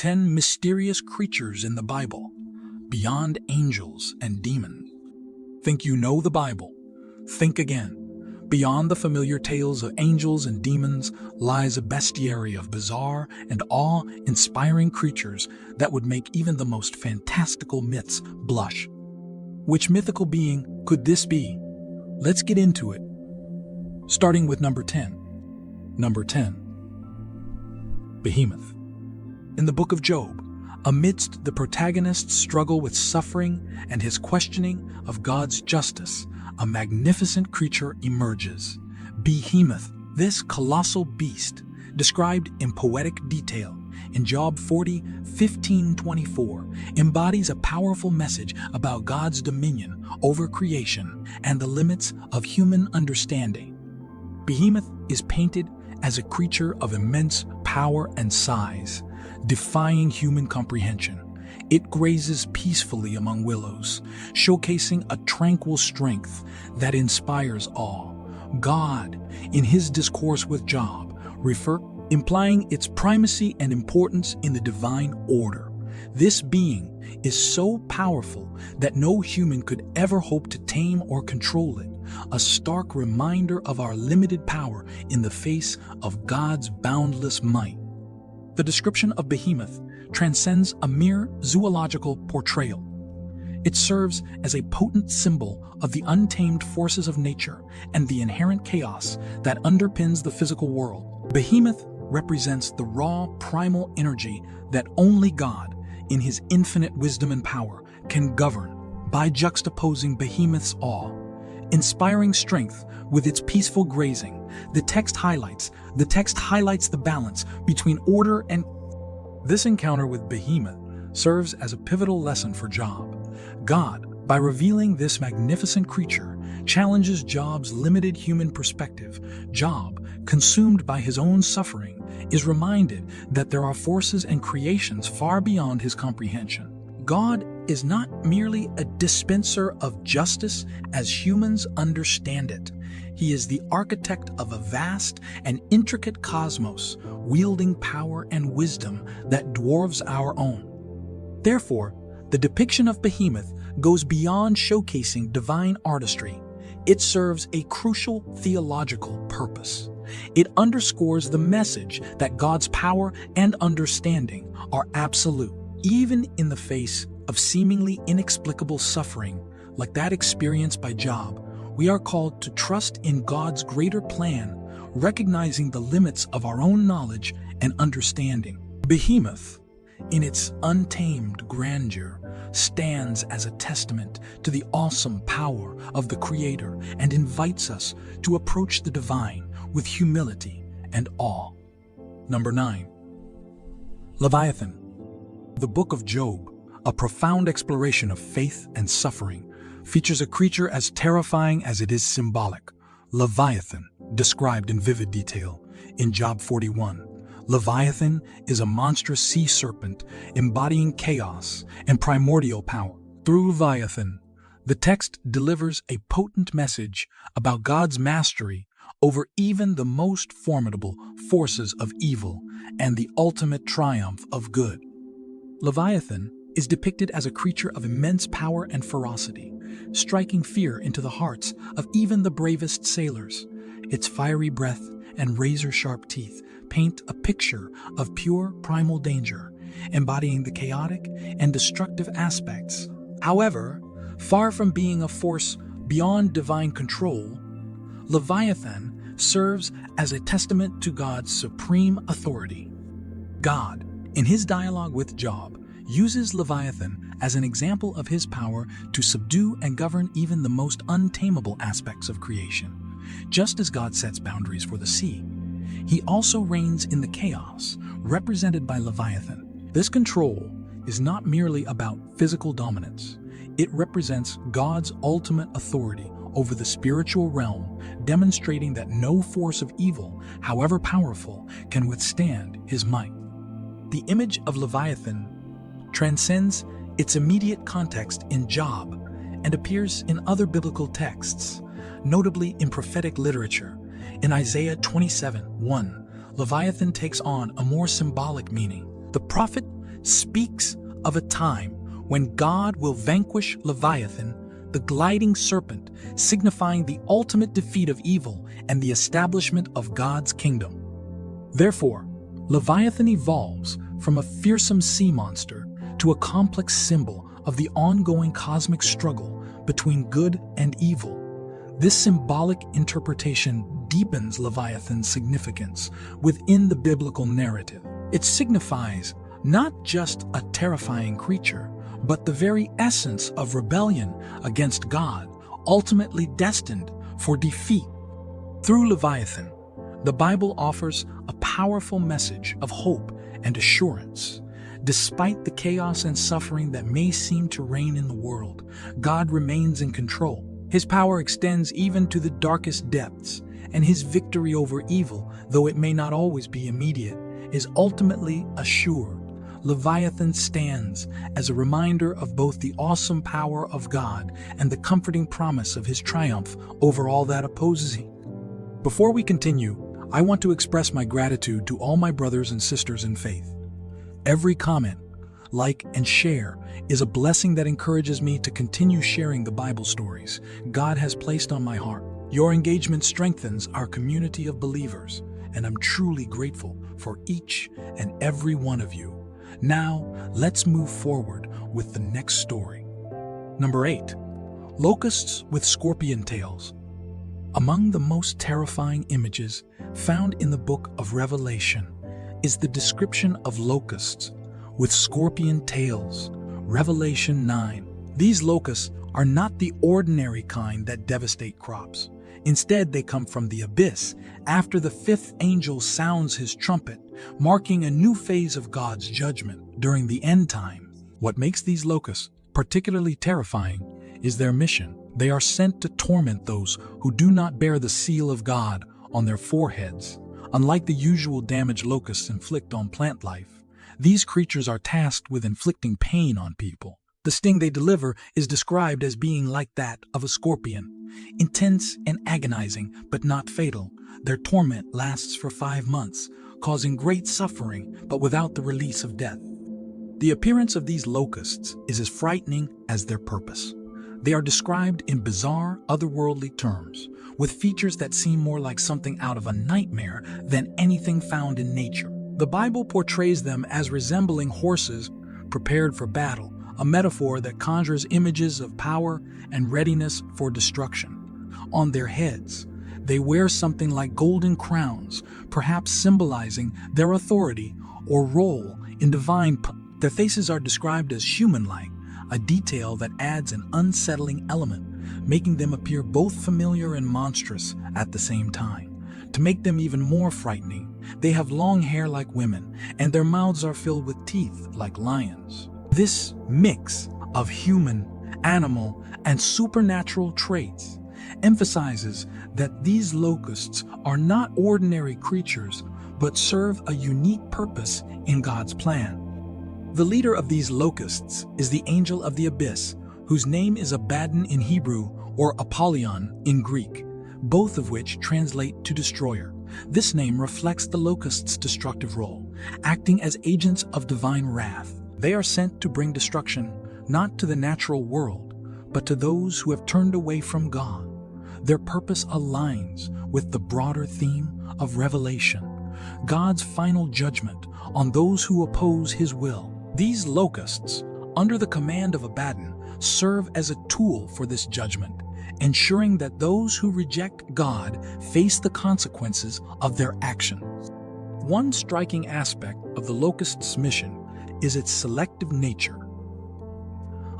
10 mysterious creatures in the Bible, beyond angels and demons. Think you know the Bible? Think again. Beyond the familiar tales of angels and demons lies a bestiary of bizarre and awe-inspiring creatures that would make even the most fantastical myths blush. Which mythical being could this be? Let's get into it. Starting with number 10. Number 10. Behemoth. In the book of Job, amidst the protagonist's struggle with suffering and his questioning of God's justice, a magnificent creature emerges. Behemoth, this colossal beast, described in poetic detail in Job 40:15-24, embodies a powerful message about God's dominion over creation and the limits of human understanding. Behemoth is painted as a creature of immense power and size, defying human comprehension. It grazes peacefully among willows, showcasing a tranquil strength that inspires awe. God, in his discourse with Job, implying its primacy and importance in the divine order. This being is so powerful that no human could ever hope to tame or control it, a stark reminder of our limited power in the face of God's boundless might. The description of Behemoth transcends a mere zoological portrayal. It serves as a potent symbol of the untamed forces of nature and the inherent chaos that underpins the physical world. Behemoth represents the raw, primal energy that only God, in his infinite wisdom and power, can govern. By juxtaposing Behemoth's awe, inspiring strength with its peaceful grazing, the text highlights the balance between order and. This encounter with Behemoth serves as a pivotal lesson for Job. God, by revealing this magnificent creature, challenges Job's limited human perspective. Job, consumed by his own suffering, is reminded that there are forces and creations far beyond his comprehension. God is not merely a dispenser of justice as humans understand it. He is the architect of a vast and intricate cosmos, wielding power and wisdom that dwarfs our own. Therefore, the depiction of Behemoth goes beyond showcasing divine artistry. It serves a crucial theological purpose. It underscores the message that God's power and understanding are absolute. Even in the face of seemingly inexplicable suffering, like that experienced by Job, we are called to trust in God's greater plan, recognizing the limits of our own knowledge and understanding. Behemoth, in its untamed grandeur, stands as a testament to the awesome power of the Creator and invites us to approach the divine with humility and awe. Number 9. Leviathan. The book of Job, a profound exploration of faith and suffering, features a creature as terrifying as it is symbolic. Leviathan, described in vivid detail in Job 41. Leviathan is a monstrous sea serpent embodying chaos and primordial power. Through Leviathan, the text delivers a potent message about God's mastery over even the most formidable forces of evil and the ultimate triumph of good. Leviathan is depicted as a creature of immense power and ferocity, striking fear into the hearts of even the bravest sailors. Its fiery breath and razor-sharp teeth paint a picture of pure primal danger, embodying the chaotic and destructive aspects. However, far from being a force beyond divine control, Leviathan serves as a testament to God's supreme authority. God, in his dialogue with Job, uses Leviathan as an example of his power to subdue and govern even the most untamable aspects of creation. Just as God sets boundaries for the sea, he also reigns in the chaos represented by Leviathan. This control is not merely about physical dominance. It represents God's ultimate authority over the spiritual realm, demonstrating that no force of evil, however powerful, can withstand his might. The image of Leviathan transcends its immediate context in Job and appears in other biblical texts, notably in prophetic literature. In Isaiah 27:1, Leviathan takes on a more symbolic meaning. The prophet speaks of a time when God will vanquish Leviathan, the gliding serpent, signifying the ultimate defeat of evil and the establishment of God's kingdom. Therefore, Leviathan evolves from a fearsome sea monster to a complex symbol of the ongoing cosmic struggle between good and evil. This symbolic interpretation deepens Leviathan's significance within the biblical narrative. It signifies not just a terrifying creature, but the very essence of rebellion against God, ultimately destined for defeat. Through Leviathan, the Bible offers a powerful message of hope and assurance. Despite the chaos and suffering that may seem to reign in the world, God remains in control. His power extends even to the darkest depths, and his victory over evil, though it may not always be immediate, is ultimately assured. Leviathan stands as a reminder of both the awesome power of God and the comforting promise of his triumph over all that opposes him. Before we continue, I want to express my gratitude to all my brothers and sisters in faith. Every comment, like, and share is a blessing that encourages me to continue sharing the Bible stories God has placed on my heart. Your engagement strengthens our community of believers, and I'm truly grateful for each and every one of you. Now, let's move forward with the next story. Number 8. Locusts with scorpion tails. Among the most terrifying images found in the book of Revelation is the description of locusts with scorpion tails. Revelation 9. These locusts are not the ordinary kind that devastate crops. Instead, they come from the abyss after the fifth angel sounds his trumpet, marking a new phase of God's judgment during the end time. What makes these locusts particularly terrifying is their mission. They are sent to torment those who do not bear the seal of God on their foreheads. Unlike the usual damage locusts inflict on plant life, these creatures are tasked with inflicting pain on people. The sting they deliver is described as being like that of a scorpion. Intense and agonizing, but not fatal, their torment lasts for 5 months, causing great suffering, but without the release of death. The appearance of these locusts is as frightening as their purpose. They are described in bizarre, otherworldly terms, with features that seem more like something out of a nightmare than anything found in nature. The Bible portrays them as resembling horses prepared for battle, a metaphor that conjures images of power and readiness for destruction. On their heads, they wear something like golden crowns, perhaps symbolizing their authority or role in Their faces are described as human-like, a detail that adds an unsettling element, making them appear both familiar and monstrous at the same time. To make them even more frightening, they have long hair like women, and their mouths are filled with teeth like lions. This mix of human, animal, and supernatural traits emphasizes that these locusts are not ordinary creatures, but serve a unique purpose in God's plan. The leader of these locusts is the angel of the abyss, whose name is Abaddon in Hebrew or Apollyon in Greek, both of which translate to destroyer. This name reflects the locusts' destructive role, acting as agents of divine wrath. They are sent to bring destruction not to the natural world, but to those who have turned away from God. Their purpose aligns with the broader theme of Revelation, God's final judgment on those who oppose his will. These locusts, under the command of Abaddon, serve as a tool for this judgment, ensuring that those who reject God face the consequences of their actions. One striking aspect of the locusts' mission is its selective nature.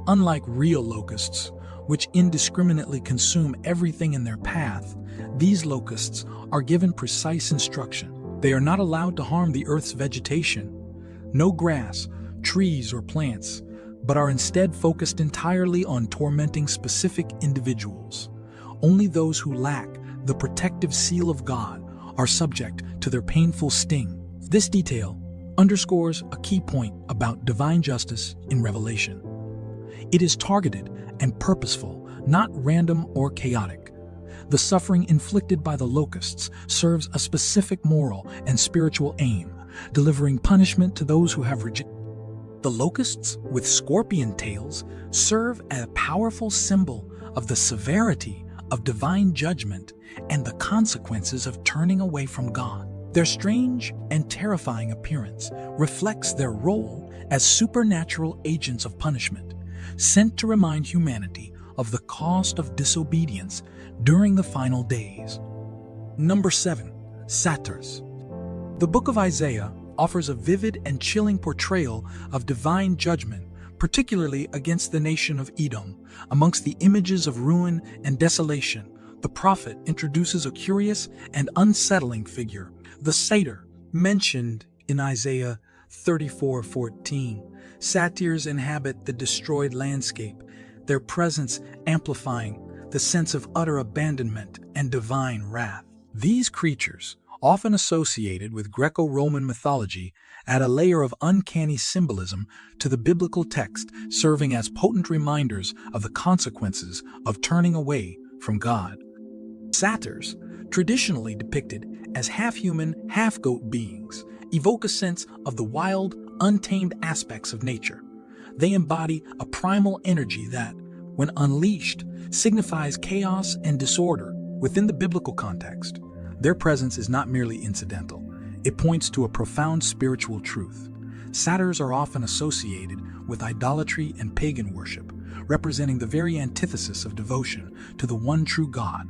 Unlike real locusts, which indiscriminately consume everything in their path, these locusts are given precise instruction. They are not allowed to harm the earth's vegetation, no grass, trees, or plants, but are instead focused entirely on tormenting specific individuals. Only those who lack the protective seal of God are subject to their painful sting. This detail underscores a key point about divine justice in Revelation. It is targeted and purposeful, not random or chaotic. The suffering inflicted by the locusts serves a specific moral and spiritual aim, delivering punishment to those who have rejected. The locusts, with scorpion tails, serve as a powerful symbol of the severity of divine judgment and the consequences of turning away from God. Their strange and terrifying appearance reflects their role as supernatural agents of punishment, sent to remind humanity of the cost of disobedience during the final days. Number 7. Satyrs. The book of Isaiah offers a vivid and chilling portrayal of divine judgment, particularly against the nation of Edom. Amongst the images of ruin and desolation, the prophet introduces a curious and unsettling figure, the Satyr, mentioned in Isaiah 34:14. Satyrs inhabit the destroyed landscape, their presence amplifying the sense of utter abandonment and divine wrath. These creatures, often associated with Greco-Roman mythology, add a layer of uncanny symbolism to the biblical text, serving as potent reminders of the consequences of turning away from God. Satyrs, traditionally depicted as half-human, half-goat beings, evoke a sense of the wild, untamed aspects of nature. They embody a primal energy that, when unleashed, signifies chaos and disorder. Within the biblical context, their presence is not merely incidental. It points to a profound spiritual truth. Satyrs are often associated with idolatry and pagan worship, representing the very antithesis of devotion to the one true God.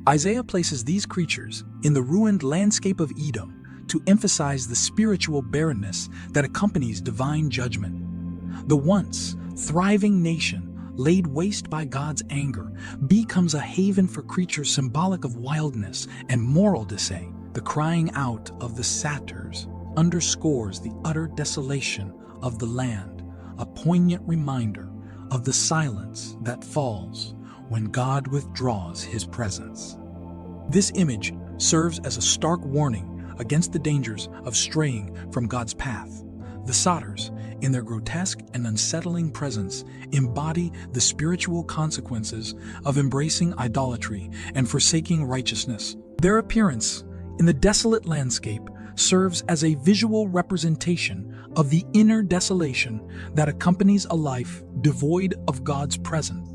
Isaiah places these creatures in the ruined landscape of Edom to emphasize the spiritual barrenness that accompanies divine judgment. The once thriving nation, laid waste by God's anger, becomes a haven for creatures symbolic of wildness and moral decay. The crying out of the satyrs underscores the utter desolation of the land, a poignant reminder of the silence that falls when God withdraws his presence. This image serves as a stark warning against the dangers of straying from God's path. The satyrs, in their grotesque and unsettling presence, embody the spiritual consequences of embracing idolatry and forsaking righteousness. Their appearance in the desolate landscape serves as a visual representation of the inner desolation that accompanies a life devoid of God's presence.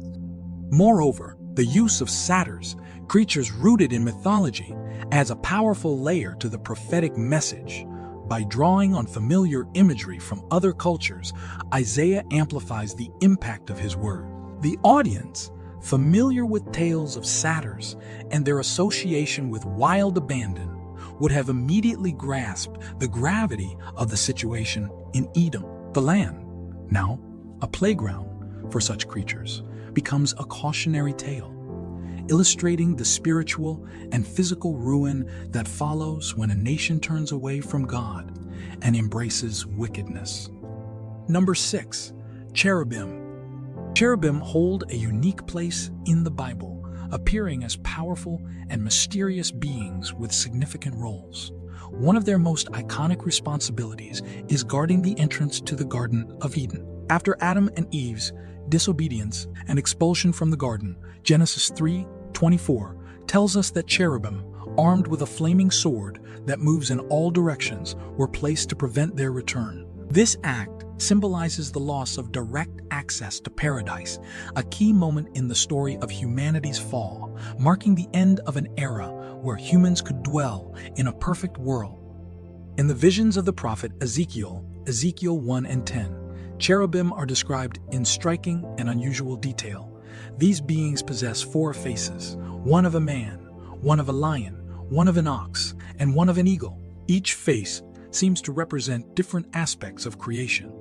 Moreover, the use of satyrs, creatures rooted in mythology, adds a powerful layer to the prophetic message. By drawing on familiar imagery from other cultures, Isaiah amplifies the impact of his word. The audience, familiar with tales of satyrs and their association with wild abandon, would have immediately grasped the gravity of the situation in Edom. The land, now a playground for such creatures, becomes a cautionary tale, illustrating the spiritual and physical ruin that follows when a nation turns away from God and embraces wickedness. Number 6. Cherubim. Cherubim hold a unique place in the Bible, appearing as powerful and mysterious beings with significant roles. One of their most iconic responsibilities is guarding the entrance to the Garden of Eden. After Adam and Eve's disobedience and expulsion from the garden, Genesis 3:24 tells us that cherubim, armed with a flaming sword that moves in all directions, were placed to prevent their return. This act symbolizes the loss of direct access to paradise, a key moment in the story of humanity's fall, marking the end of an era where humans could dwell in a perfect world. In the visions of the prophet Ezekiel 1 and 10, cherubim are described in striking and unusual detail. These beings possess 4 faces, one of a man, one of a lion, one of an ox, and one of an eagle. Each face seems to represent different aspects of creation: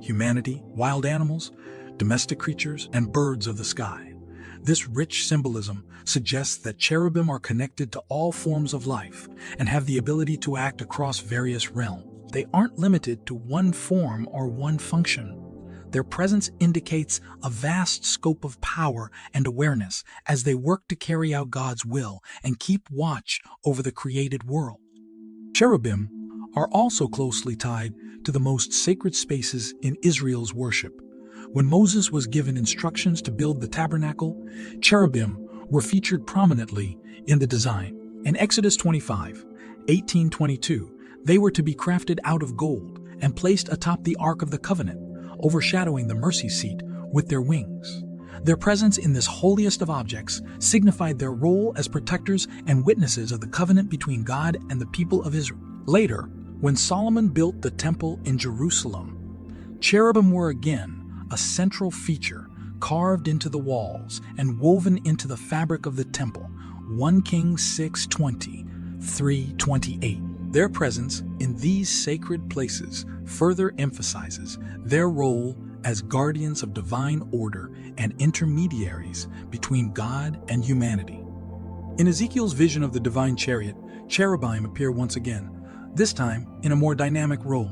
humanity, wild animals, domestic creatures, and birds of the sky. This rich symbolism suggests that cherubim are connected to all forms of life and have the ability to act across various realms. They aren't limited to one form or one function. Their presence indicates a vast scope of power and awareness as they work to carry out God's will and keep watch over the created world. Cherubim are also closely tied to the most sacred spaces in Israel's worship. When Moses was given instructions to build the tabernacle, cherubim were featured prominently in the design. In Exodus 25:18-22, they were to be crafted out of gold and placed atop the Ark of the Covenant, overshadowing the mercy seat with their wings. Their presence in this holiest of objects signified their role as protectors and witnesses of the covenant between God and the people of Israel. Later, when Solomon built the temple in Jerusalem, cherubim were again a central feature, carved into the walls and woven into the fabric of the temple. 1 Kings 6:20, 3:28. Their presence in these sacred places further emphasizes their role as guardians of divine order and intermediaries between God and humanity. In Ezekiel's vision of the divine chariot, cherubim appear once again, this time in a more dynamic role.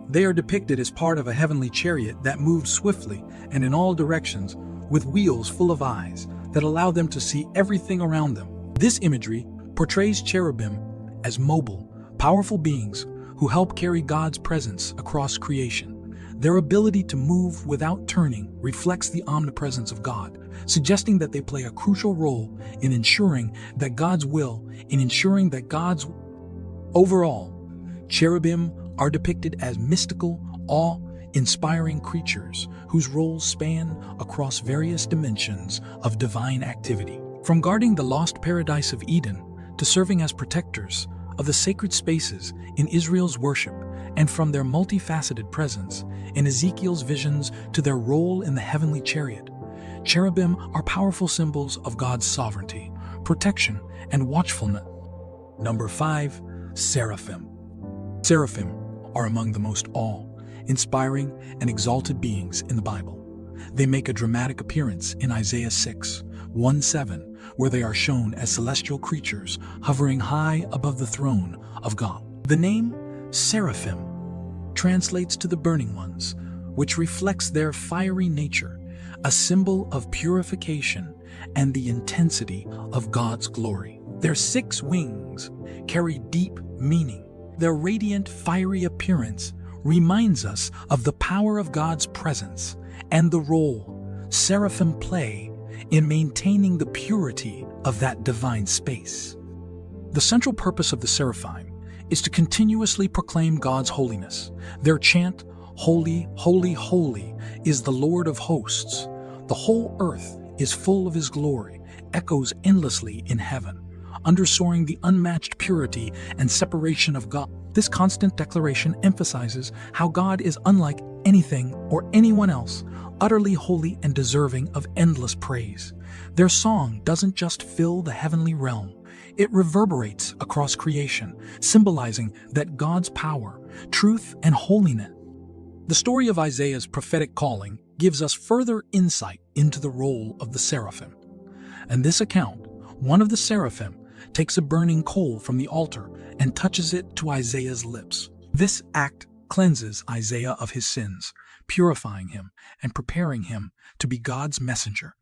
They are depicted as part of a heavenly chariot that moves swiftly and in all directions, with wheels full of eyes that allow them to see everything around them. This imagery portrays cherubim as mobile, powerful beings who help carry God's presence across creation. Their ability to move without turning reflects the omnipresence of God, suggesting that they play a crucial role in ensuring that God's Overall, cherubim are depicted as mystical, awe-inspiring creatures whose roles span across various dimensions of divine activity. From guarding the lost paradise of Eden to serving as protectors of the sacred spaces in Israel's worship, and from their multifaceted presence in Ezekiel's visions to their role in the heavenly chariot, cherubim are powerful symbols of God's sovereignty, protection, and watchfulness. Number 5. Seraphim. Seraphim are among the most awe-inspiring and exalted beings in the Bible. They make a dramatic appearance in Isaiah 6:1-7, where they are shown as celestial creatures hovering high above the throne of God. The name Seraphim translates to the burning ones, which reflects their fiery nature, a symbol of purification and the intensity of God's glory. Their 6 wings carry deep meaning. Their radiant, fiery appearance reminds us of the power of God's presence and the role seraphim play in maintaining the purity of that divine space. The central purpose of the seraphim is to continuously proclaim God's holiness. Their chant, "Holy, holy, holy is the Lord of hosts. The whole earth is full of his glory," echoes endlessly in heaven, underscoring the unmatched purity and separation of God. This constant declaration emphasizes how God is unlike anything or anyone else, utterly holy and deserving of endless praise. Their song doesn't just fill the heavenly realm, it reverberates across creation, symbolizing that God's power, truth, and holiness. The story of Isaiah's prophetic calling gives us further insight into the role of the seraphim. In this account, one of the seraphim takes a burning coal from the altar and touches it to Isaiah's lips. This act cleanses Isaiah of his sins, purifying him and preparing him to be God's messenger.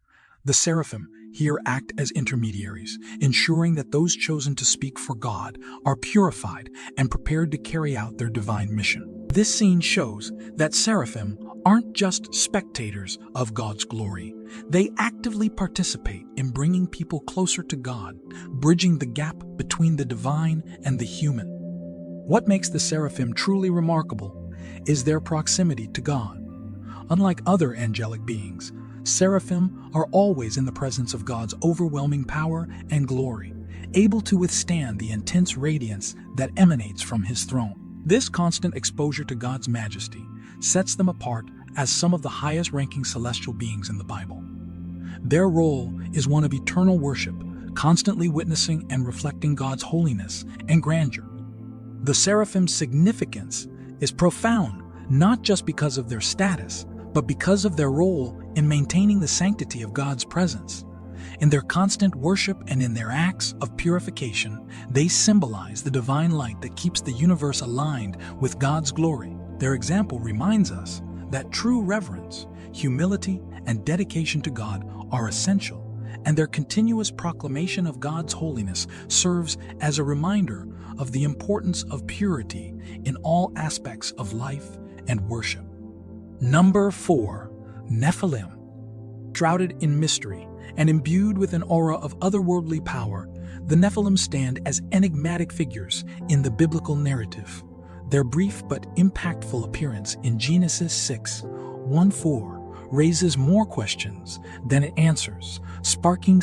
The seraphim here act as intermediaries, ensuring that those chosen to speak for God are purified and prepared to carry out their divine mission. This scene shows that seraphim aren't just spectators of God's glory. They actively participate in bringing people closer to God, bridging the gap between the divine and the human. What makes the seraphim truly remarkable is their proximity to God. Unlike other angelic beings, seraphim are always in the presence of God's overwhelming power and glory, able to withstand the intense radiance that emanates from his throne. This constant exposure to God's majesty sets them apart as some of the highest-ranking celestial beings in the Bible. Their role is one of eternal worship, constantly witnessing and reflecting God's holiness and grandeur. The seraphim's significance is profound, not just because of their status, but because of their role in maintaining the sanctity of God's presence. In their constant worship and in their acts of purification, they symbolize the divine light that keeps the universe aligned with God's glory. Their example reminds us that true reverence, humility, and dedication to God are essential, and their continuous proclamation of God's holiness serves as a reminder of the importance of purity in all aspects of life and worship. Number 4. Nephilim. Shrouded in mystery and imbued with an aura of otherworldly power, the Nephilim stand as enigmatic figures in the biblical narrative. Their brief but impactful appearance in Genesis 6:1-4 raises more questions than it answers, sparking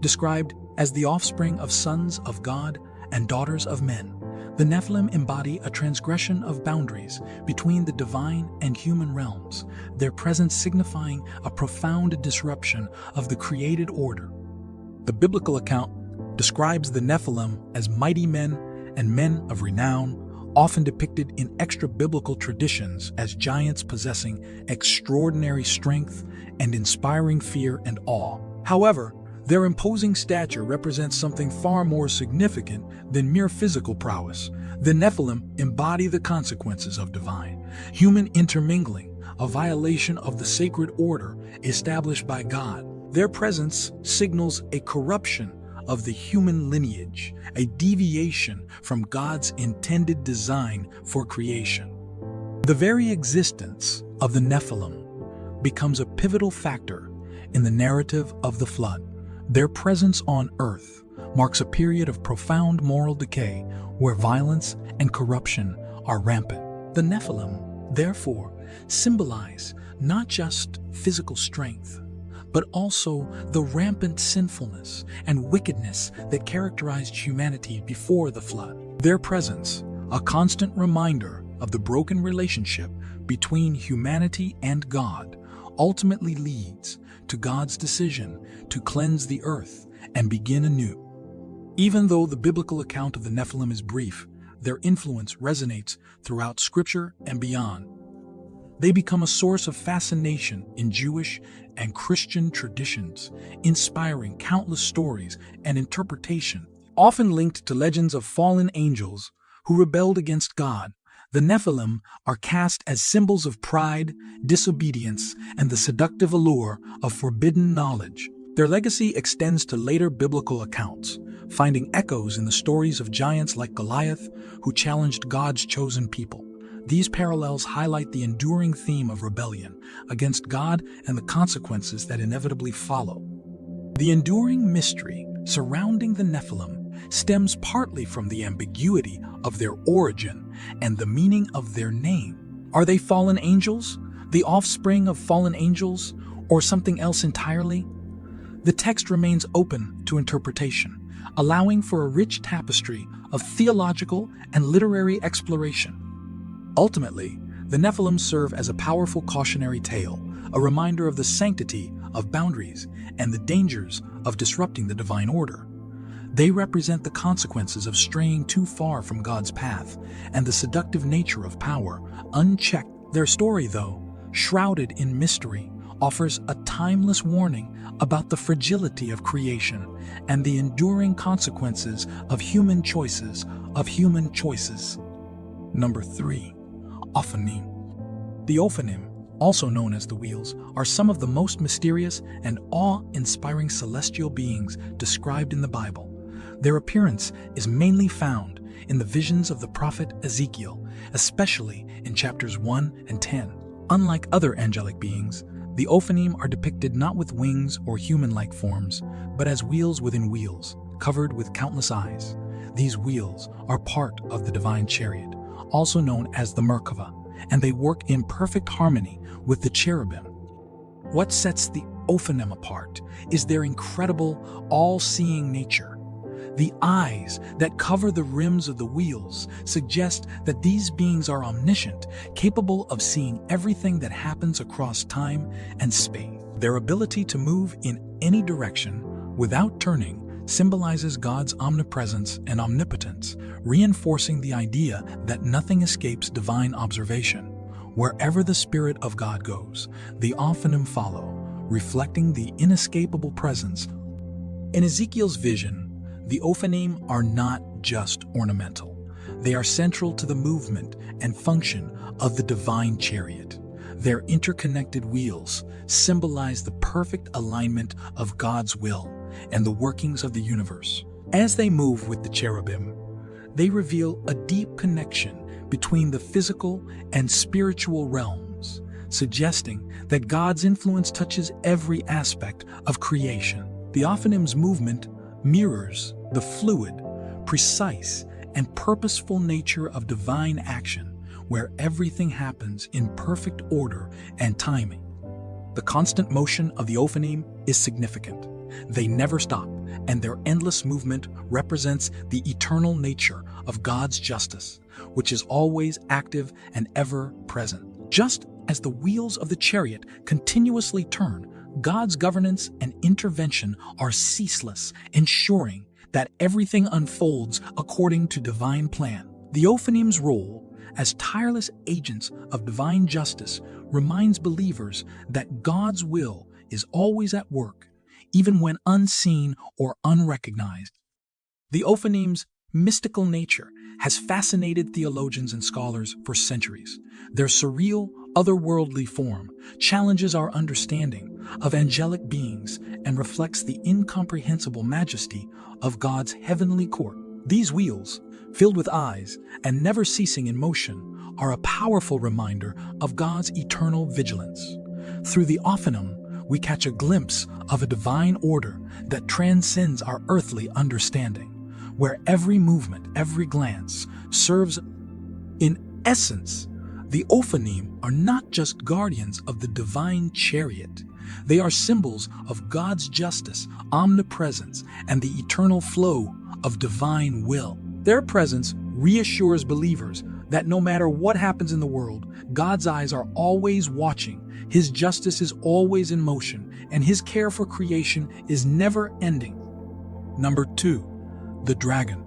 described as the offspring of sons of God and daughters of men. The Nephilim embody a transgression of boundaries between the divine and human realms, their presence signifying a profound disruption of the created order. The biblical account describes the Nephilim as mighty men and men of renown, often depicted in extra-biblical traditions as giants possessing extraordinary strength and inspiring fear and awe. However, their imposing stature represents something far more significant than mere physical prowess. The Nephilim embody the consequences of divine, human intermingling, a violation of the sacred order established by God. Their presence signals a corruption of the human lineage, a deviation from God's intended design for creation. The very existence of the Nephilim becomes a pivotal factor in the narrative of the flood. Their presence on earth marks a period of profound moral decay where violence and corruption are rampant. The Nephilim, therefore, symbolize not just physical strength, but also the rampant sinfulness and wickedness that characterized humanity before the flood. Their presence, a constant reminder of the broken relationship between humanity and God, ultimately leads to God's decision to cleanse the earth and begin anew. Even though the biblical account of the Nephilim is brief, their influence resonates throughout Scripture and beyond. They become a source of fascination in Jewish and Christian traditions, inspiring countless stories and interpretation, often linked to legends of fallen angels who rebelled against God. The Nephilim are cast as symbols of pride, disobedience, and the seductive allure of forbidden knowledge. Their legacy extends to later biblical accounts, finding echoes in the stories of giants like Goliath, who challenged God's chosen people. These parallels highlight the enduring theme of rebellion against God and the consequences that inevitably follow. The enduring mystery surrounding the Nephilim stems partly from the ambiguity of their origin and the meaning of their name. Are they fallen angels, the offspring of fallen angels, or something else entirely? The text remains open to interpretation, allowing for a rich tapestry of theological and literary exploration. Ultimately, the Nephilim serve as a powerful cautionary tale, a reminder of the sanctity of boundaries and the dangers of disrupting the divine order. They represent the consequences of straying too far from God's path and the seductive nature of power, unchecked. Their story, though, shrouded in mystery, offers a timeless warning about the fragility of creation and the enduring consequences of human choices. Number 3. Ofanim. The Ofanim, also known as the Wheels, are some of the most mysterious and awe-inspiring celestial beings described in the Bible. Their appearance is mainly found in the visions of the prophet Ezekiel, especially in chapters 1 and 10. Unlike other angelic beings, the Ofanim are depicted not with wings or human-like forms, but as wheels within wheels, covered with countless eyes. These wheels are part of the divine chariot, also known as the Merkava, and they work in perfect harmony with the Cherubim. What sets the Ofanim apart is their incredible, all-seeing nature. The eyes that cover the rims of the wheels suggest that these beings are omniscient, capable of seeing everything that happens across time and space. Their ability to move in any direction without turning symbolizes God's omnipresence and omnipotence, reinforcing the idea that nothing escapes divine observation. Wherever the Spirit of God goes, the Ofanim follow, reflecting the inescapable presence. In Ezekiel's vision, the Ofanim are not just ornamental. They are central to the movement and function of the divine chariot. Their interconnected wheels symbolize the perfect alignment of God's will and the workings of the universe. As they move with the cherubim, they reveal a deep connection between the physical and spiritual realms, suggesting that God's influence touches every aspect of creation. The Ofanim's movement mirrors the fluid, precise, and purposeful nature of divine action, where everything happens in perfect order and timing. The constant motion of the Ofanim is significant. They never stop, and their endless movement represents the eternal nature of God's justice, which is always active and ever present. Just as the wheels of the chariot continuously turn, God's governance and intervention are ceaseless, ensuring that everything unfolds according to divine plan. The Ophanim's role as tireless agents of divine justice reminds believers that God's will is always at work, even when unseen or unrecognized. The Ophanim's mystical nature has fascinated theologians and scholars for centuries. Their surreal, otherworldly form challenges our understanding of angelic beings and reflects the incomprehensible majesty of God's heavenly court. These wheels, filled with eyes and never ceasing in motion, are a powerful reminder of God's eternal vigilance. Through the Ofanim, we catch a glimpse of a divine order that transcends our earthly understanding, where every movement, every glance serves. In essence, the Ophanim are not just guardians of the divine chariot. They are symbols of God's justice, omnipresence, and the eternal flow of divine will. Their presence reassures believers that no matter what happens in the world, God's eyes are always watching, His justice is always in motion, and His care for creation is never ending. Number 2, the dragon.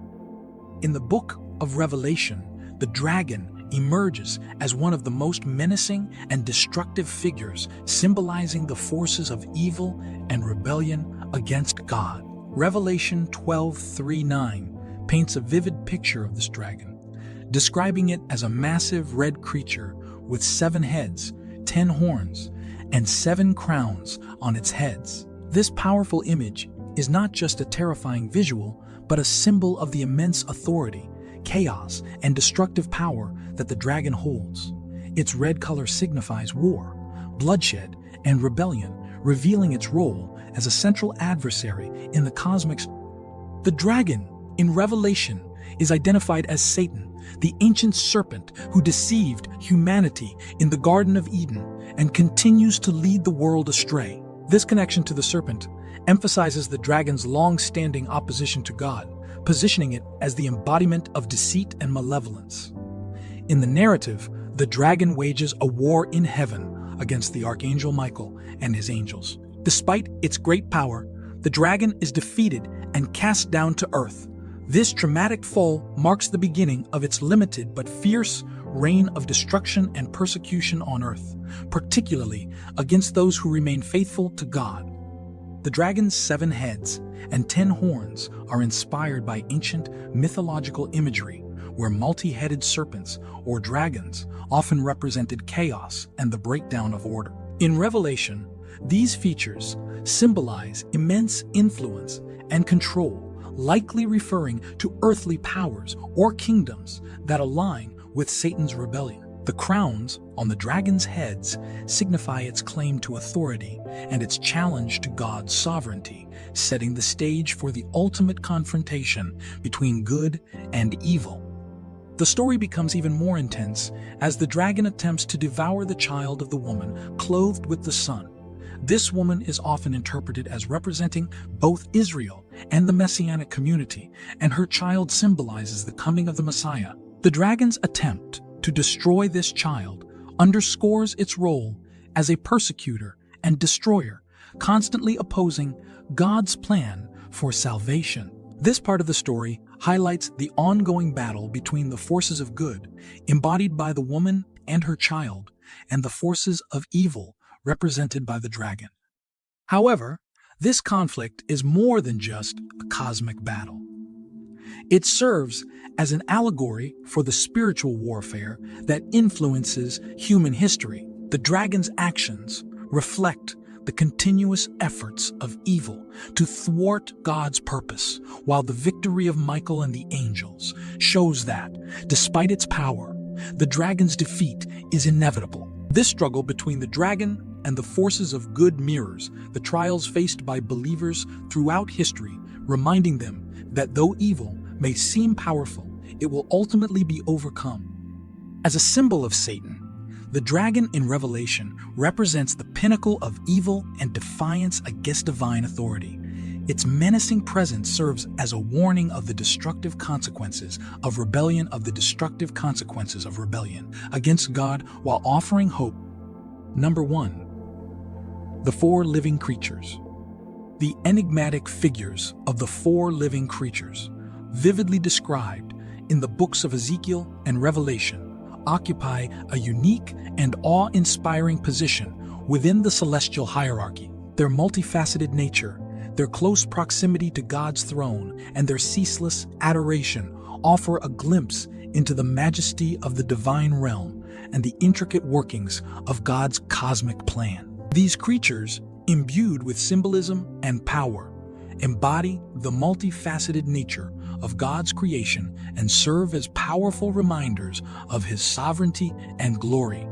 In the book of Revelation, the dragon emerges as one of the most menacing and destructive figures, symbolizing the forces of evil and rebellion against God. Revelation 12:3-9 paints a vivid picture of this dragon, describing it as a massive red creature with 7 heads, 10 horns, and 7 crowns on its heads. This powerful image is not just a terrifying visual, but a symbol of the immense authority, chaos, and destructive power that the dragon holds. Its red color signifies war, bloodshed, and rebellion, revealing its role as a central adversary in the cosmic. The dragon, in Revelation, is identified as Satan, the ancient serpent who deceived humanity in the Garden of Eden and continues to lead the world astray. This connection to the serpent emphasizes the dragon's long-standing opposition to God, positioning it as the embodiment of deceit and malevolence. In the narrative, the dragon wages a war in heaven against the archangel Michael and his angels. Despite its great power, the dragon is defeated and cast down to earth. This dramatic fall marks the beginning of its limited but fierce reign of destruction and persecution on earth, particularly against those who remain faithful to God. The dragon's 7 heads and 10 horns are inspired by ancient mythological imagery, where multi-headed serpents or dragons often represented chaos and the breakdown of order. In Revelation, these features symbolize immense influence and control, likely referring to earthly powers or kingdoms that align with Satan's rebellion. The crowns on the dragon's heads signify its claim to authority and its challenge to God's sovereignty, setting the stage for the ultimate confrontation between good and evil. The story becomes even more intense as the dragon attempts to devour the child of the woman clothed with the sun. This woman is often interpreted as representing both Israel and the Messianic community, and her child symbolizes the coming of the Messiah. The dragon's attempt to destroy this child underscores its role as a persecutor and destroyer, constantly opposing God's plan for salvation. This part of the story highlights the ongoing battle between the forces of good, embodied by the woman and her child, and the forces of evil, represented by the dragon. However, this conflict is more than just a cosmic battle. It serves as an allegory for the spiritual warfare that influences human history. The dragon's actions reflect the continuous efforts of evil to thwart God's purpose, while the victory of Michael and the angels shows that, despite its power, the dragon's defeat is inevitable. This struggle between the dragon and the forces of good mirrors the trials faced by believers throughout history, reminding them that though evil may seem powerful, it will ultimately be overcome. As a symbol of Satan, the dragon in Revelation represents the pinnacle of evil and defiance against divine authority. Its menacing presence serves as a warning of the destructive consequences of rebellion against God while offering hope. Number 1. The four living creatures. The enigmatic figures of the four living creatures, vividly described in the books of Ezekiel and Revelation, occupy a unique and awe-inspiring position within the celestial hierarchy. Their multifaceted nature, their close proximity to God's throne, and their ceaseless adoration offer a glimpse into the majesty of the divine realm and the intricate workings of God's cosmic plan. These creatures, imbued with symbolism and power, embody the multifaceted nature of God's creation and serve as powerful reminders of His sovereignty and glory.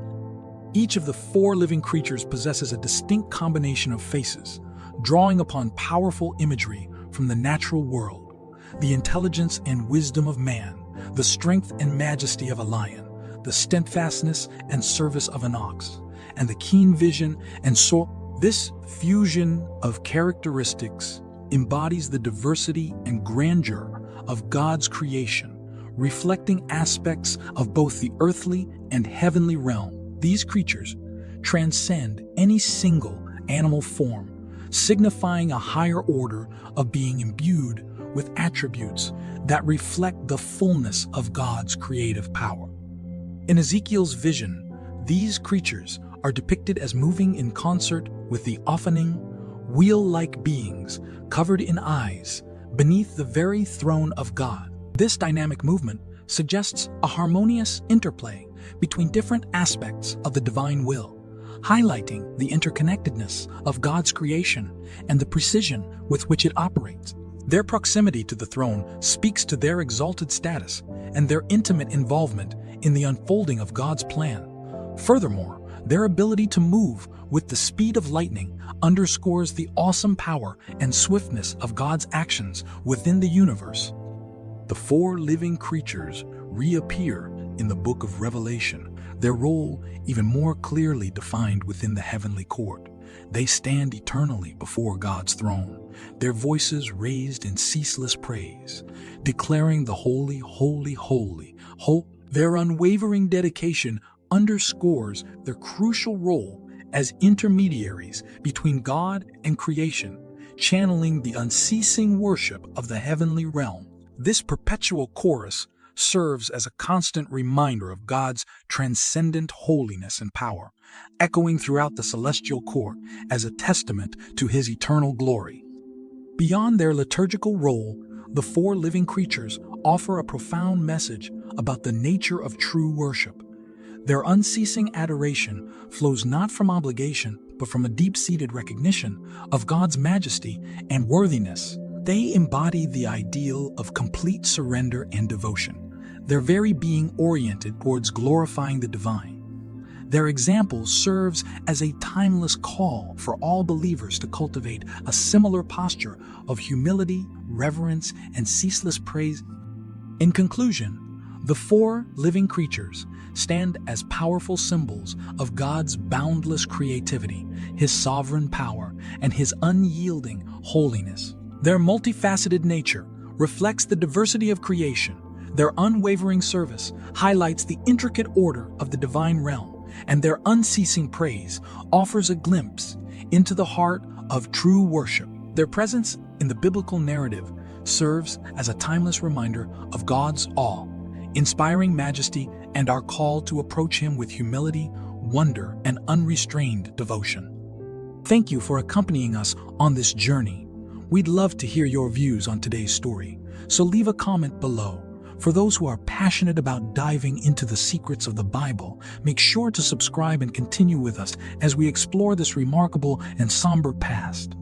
Each of the four living creatures possesses a distinct combination of faces, drawing upon powerful imagery from the natural world: the intelligence and wisdom of man, the strength and majesty of a lion, the steadfastness and service of an ox, and the keen vision and soul. This fusion of characteristics embodies the diversity and grandeur of God's creation, reflecting aspects of both the earthly and heavenly realm. These creatures transcend any single animal form, signifying a higher order of being imbued with attributes that reflect the fullness of God's creative power. In Ezekiel's vision, these creatures are depicted as moving in concert with the Ofanim, wheel-like beings covered in eyes beneath the very throne of God. This dynamic movement suggests a harmonious interplay between different aspects of the divine will, highlighting the interconnectedness of God's creation and the precision with which it operates. Their proximity to the throne speaks to their exalted status and their intimate involvement in the unfolding of God's plan. Furthermore, their ability to move with the speed of lightning underscores the awesome power and swiftness of God's actions within the universe. The four living creatures reappear in the book of Revelation, their role even more clearly defined within the heavenly court. They stand eternally before God's throne, their voices raised in ceaseless praise, declaring the holy, holy, holy. Their unwavering dedication underscores their crucial role as intermediaries between God and creation, channeling the unceasing worship of the heavenly realm. This perpetual chorus serves as a constant reminder of God's transcendent holiness and power, echoing throughout the celestial court as a testament to His eternal glory. Beyond their liturgical role, the four living creatures offer a profound message about the nature of true worship. Their unceasing adoration flows not from obligation, but from a deep-seated recognition of God's majesty and worthiness. They embody the ideal of complete surrender and devotion, their very being oriented towards glorifying the divine. Their example serves as a timeless call for all believers to cultivate a similar posture of humility, reverence, and ceaseless praise. In conclusion, the four living creatures stand as powerful symbols of God's boundless creativity, His sovereign power, and His unyielding holiness. Their multifaceted nature reflects the diversity of creation. Their unwavering service highlights the intricate order of the divine realm, and their unceasing praise offers a glimpse into the heart of true worship. Their presence in the biblical narrative serves as a timeless reminder of God's awe, inspiring majesty, and our call to approach Him with humility, wonder, and unrestrained devotion. Thank you for accompanying us on this journey. We'd love to hear your views on today's story, so leave a comment below. For those who are passionate about diving into the secrets of the Bible, make sure to subscribe and continue with us as we explore this remarkable and somber past.